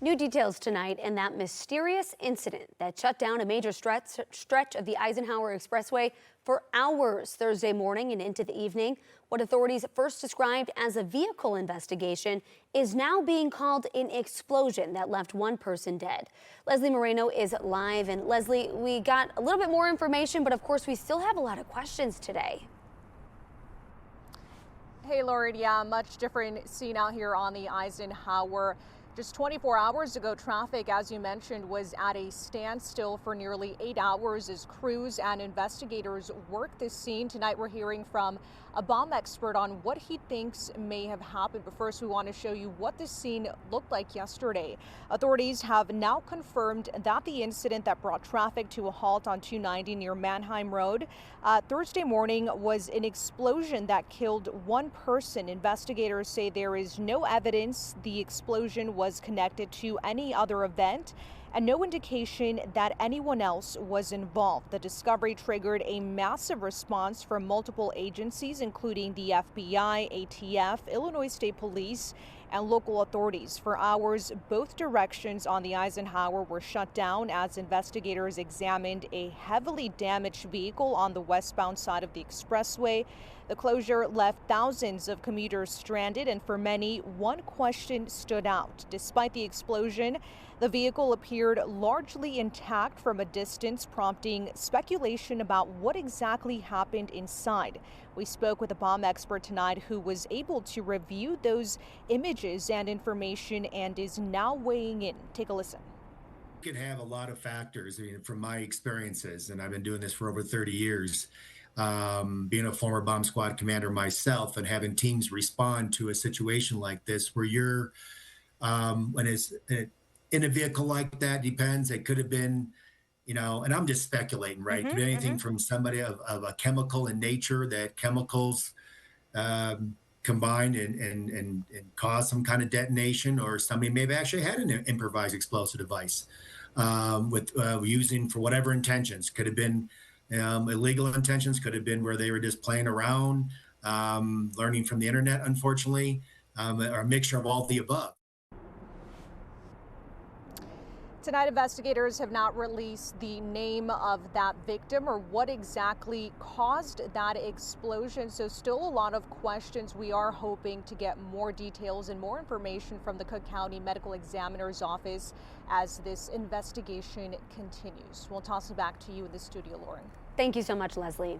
New details tonight in that mysterious incident that shut down a major stretch of the Eisenhower Expressway for hours Thursday morning and into the evening. What authorities first described as a vehicle investigation is now being called an explosion that left one person dead. Leslie Moreno is live. And Leslie, we got a little bit more information, but of course we still have a lot of questions today. Hey, Lauren, yeah, much different scene out here on the Eisenhower. Just 24 hours ago, traffic, as you mentioned, was at a standstill for nearly 8 hours as crews and investigators worked this scene. Tonight, we're hearing from a bomb expert on what he thinks may have happened. But first, we want to show you what this scene looked like yesterday. Authorities have now confirmed that the incident that brought traffic to a halt on 290 near Mannheim Road Thursday morning was an explosion that killed one person. Investigators say there is no evidence the explosion was connected to any other event and no indication that anyone else was involved. The discovery triggered a massive response from multiple agencies, including the FBI, ATF, Illinois State Police, and local authorities. For hours, both directions on the Eisenhower were shut down as investigators examined a heavily damaged vehicle on the westbound side of the expressway. The closure left thousands of commuters stranded, and for many, one question stood out. Despite the explosion, the vehicle appeared largely intact from a distance, prompting speculation about what exactly happened inside. We spoke with a bomb expert tonight who was able to review those images and information and is now weighing in. Take a listen. It could have a lot of factors. I mean, from my experiences, and I've been doing this for over 30 years, being a former bomb squad commander myself and having teams respond to a situation like this where you're, when it's in a vehicle like that, depends. It could have been, and I'm just speculating, right? Could be anything from somebody of a chemical in nature, that chemicals combine and cause some kind of detonation, or somebody may have actually had an improvised explosive device with using for whatever intentions. Could have been illegal intentions, could have been where they were just playing around, learning from the internet, unfortunately, or a mixture of all the above. Tonight, investigators have not released the name of that victim or what exactly caused that explosion. So still a lot of questions. We are hoping to get more details and more information from the Cook County Medical Examiner's Office as this investigation continues. We'll toss it back to you in the studio, Lauren. Thank you so much, Leslie.